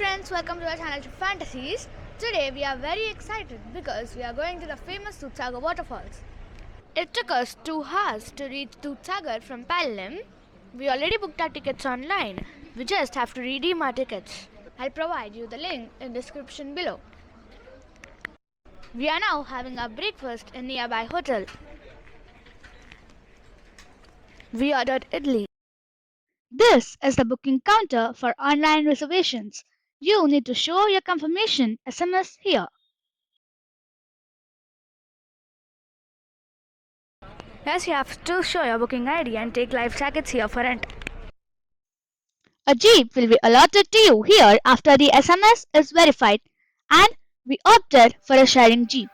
friends, welcome to our channel Fantasies. Today we are very excited because we are going to the famous Dudhsagar waterfalls. It took us 2 hours to reach Dudhsagar from Palem. We already booked our tickets online. We just have to redeem our tickets. I'll provide you the link in the description below. We are now having our breakfast in nearby hotel. We ordered idli. This is the booking counter for online reservations. You need to show your confirmation SMS here. Yes, you have to show your booking ID and take life jackets here for rent. A jeep will be allotted to you here after the SMS is verified, and we opted for a sharing jeep.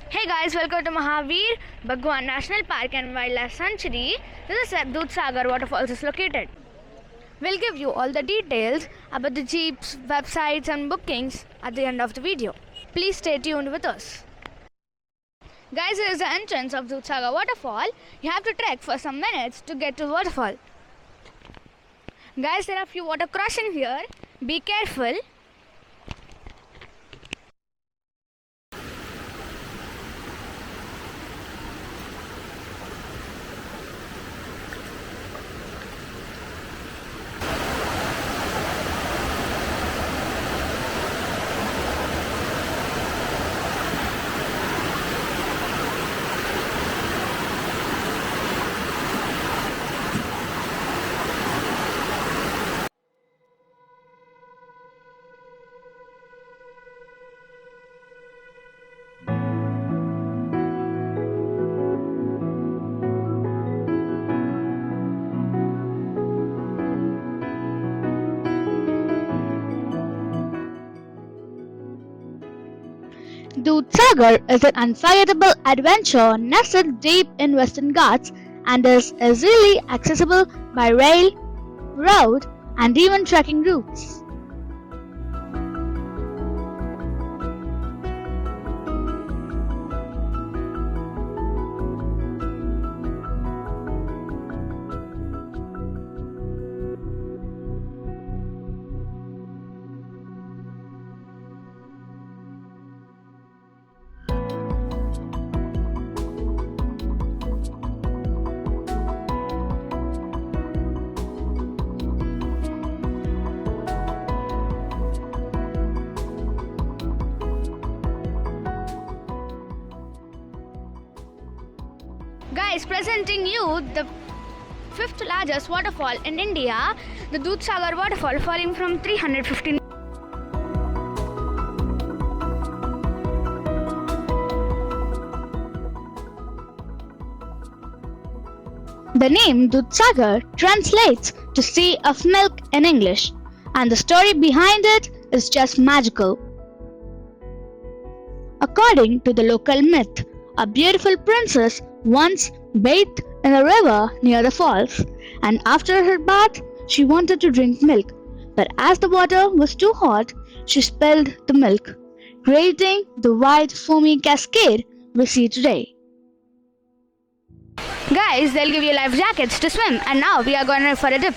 Hey guys, welcome to Mahavir Bhagwan National Park and Wildlife Sanctuary. This is where Dudhsagar waterfalls is located. We'll give you all the details about the jeeps, websites and bookings at the end of the video. Please stay tuned with us. Guys, here is the entrance of Dudhsagar waterfall. You have to trek for some minutes to get to the waterfall. Guys, there are a few water crossings here. Be careful. Dudhsagar is an unforgettable adventure nestled deep in Western Ghats and is easily accessible by rail, road, and even trekking routes. Guys, presenting you the 5th largest waterfall in India, the Dudhsagar waterfall falling from 315. The name Dudhsagar translates to Sea of Milk in English, and the story behind it is just magical. According to the local myth, a beautiful princess once bathed in a river near the falls, and after her bath, she wanted to drink milk. But as the water was too hot, she spilled the milk, creating the white foamy cascade we see today. Guys, they'll give you life jackets to swim, and now we are going for a dip.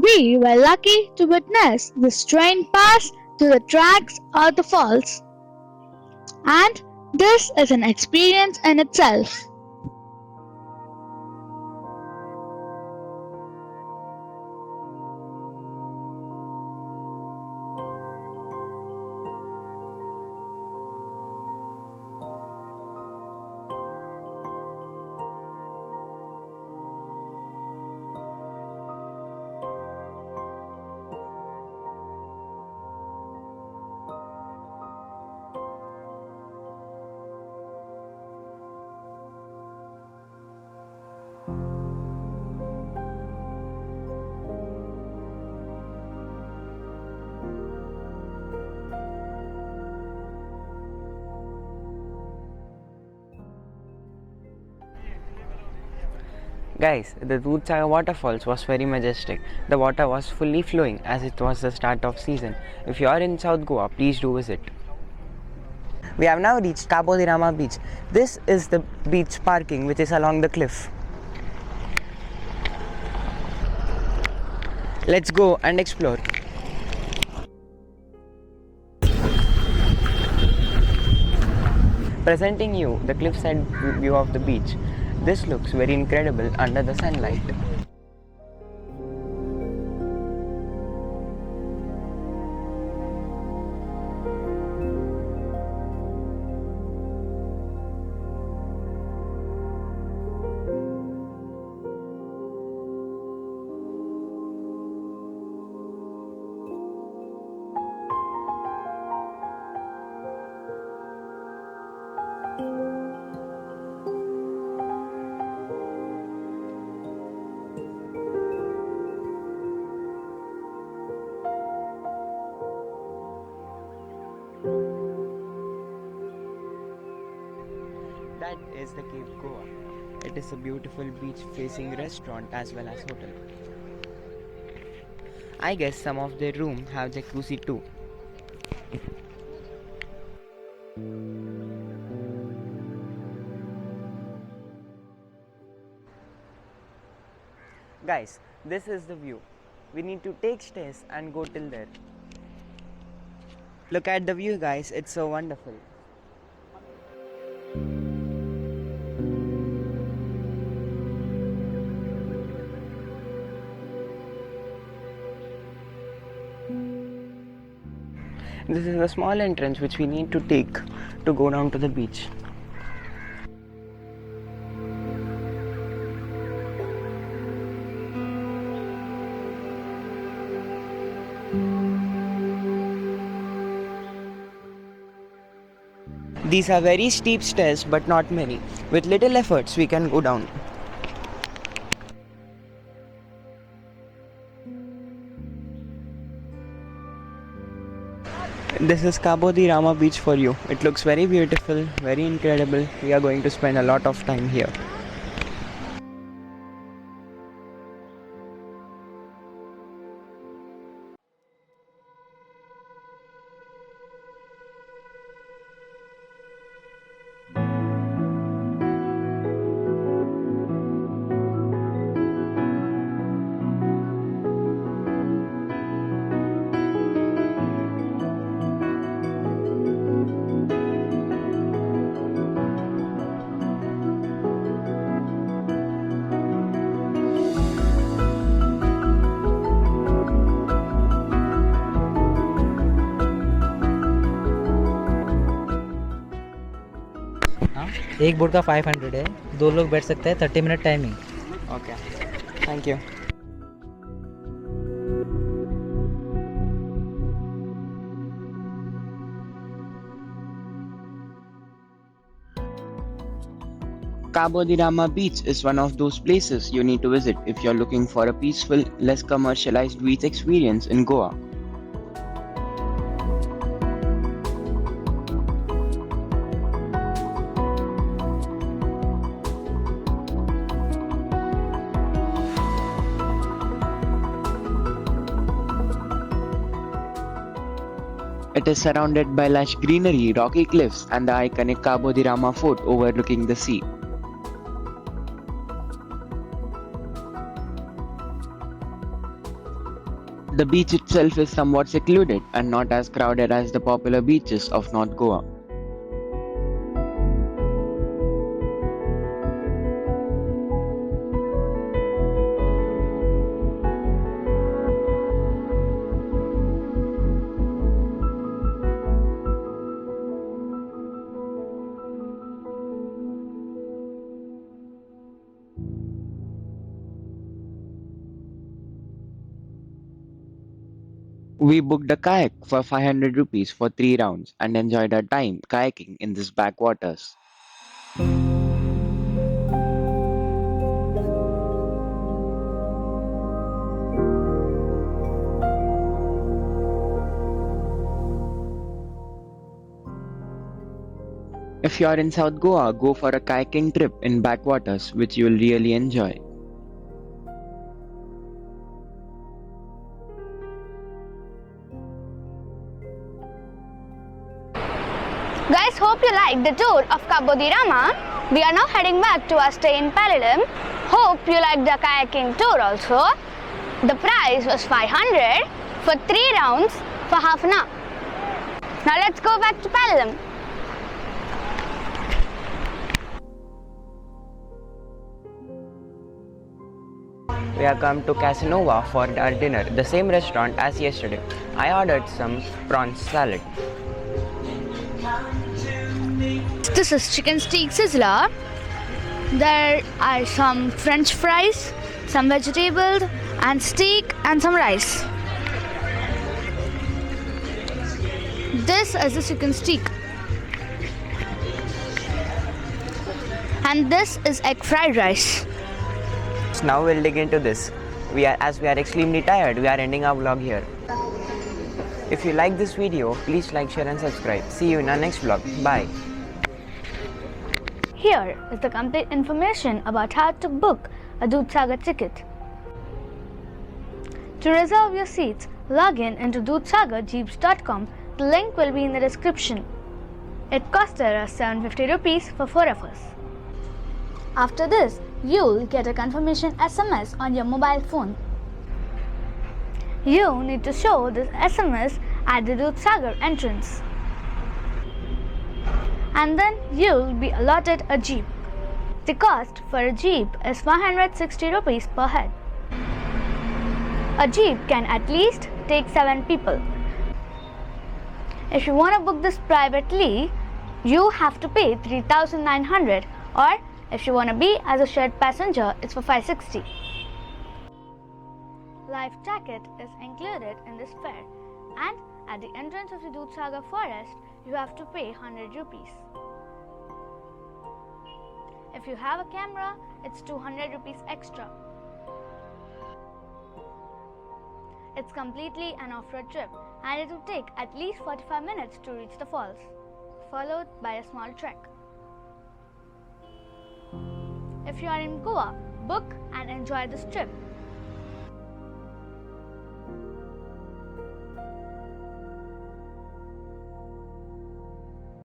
We were lucky to witness this train pass through the tracks of the falls. And this is an experience in itself. Guys, the Dudhsagar waterfalls was very majestic. The water was fully flowing as it was the start of season. If you are in South Goa, please do visit. We have now reached Cabo de Rama Beach. This is the beach parking which is along the cliff. Let's go and explore. Presenting you the cliffside view of the beach. This looks very incredible under the sunlight. That is the Cape Goa. It is a beautiful beach facing restaurant as well as hotel. I guess some of their rooms have jacuzzi too. Guys, this is the view. We need to take stairs and go till there. Look at the view, guys, it's so wonderful. This is a small entrance which we need to take to go down to the beach. These are very steep stairs but not many. With little efforts we can go down. This is Cabo de Rama Beach for you. It looks very beautiful, very incredible. We are going to spend a lot of time here. एक board का 500 है, 2 लोग बैठ सकते हैं, 30 minute timing. Okay, thank you. Cabo de Rama Beach is one of those places you need to visit if you're looking for a peaceful, less commercialized beach experience in Goa. It is surrounded by lush greenery, rocky cliffs, and the iconic Cabo de Rama fort overlooking the sea. The beach itself is somewhat secluded and not as crowded as the popular beaches of North Goa. We booked a kayak for 500 rupees for 3 rounds and enjoyed our time kayaking in this backwaters. If you are in South Goa, go for a kayaking trip in backwaters, which you will really enjoy. Guys, hope you liked the tour of Cabo de Rama. We are now heading back to our stay in Palolem. Hope you liked the kayaking tour also. The price was 500 for 3 rounds for half an hour. Now let's go back to Palolem. We have come to Casanova for our dinner, the same restaurant as yesterday. I ordered some prawn salad. This is chicken steak sizzler. There are some french fries, some vegetables and steak and some rice. This is the chicken steak. And this is egg fried rice. So now we'll dig into this. As we are extremely tired, we are ending our vlog here. If you like this video, please like, share and subscribe. See you in our next vlog. Bye. Here is the complete information about how to book a Dudhsagar ticket. To reserve your seats, log in into dudhsagarjeeps.com. The link will be in the description. It costed us 750 rupees for 4 of us. After this, you'll get a confirmation SMS on your mobile phone. You need to show this SMS at the Dudhsagar entrance. And then you'll be allotted a jeep. The cost for a jeep is 460 rupees per head. A jeep can at least take 7 people. If you want to book this privately, you have to pay 3,900, or if you want to be as a shared passenger, it's for 560. Life jacket is included in this fare, and at the entrance of the Dudhsagar forest, you have to pay 100 rupees. If you have a camera, it's 200 rupees extra. It's completely an off-road trip, and it will take at least 45 minutes to reach the falls, followed by a small trek. If you are in Goa, book and enjoy this trip.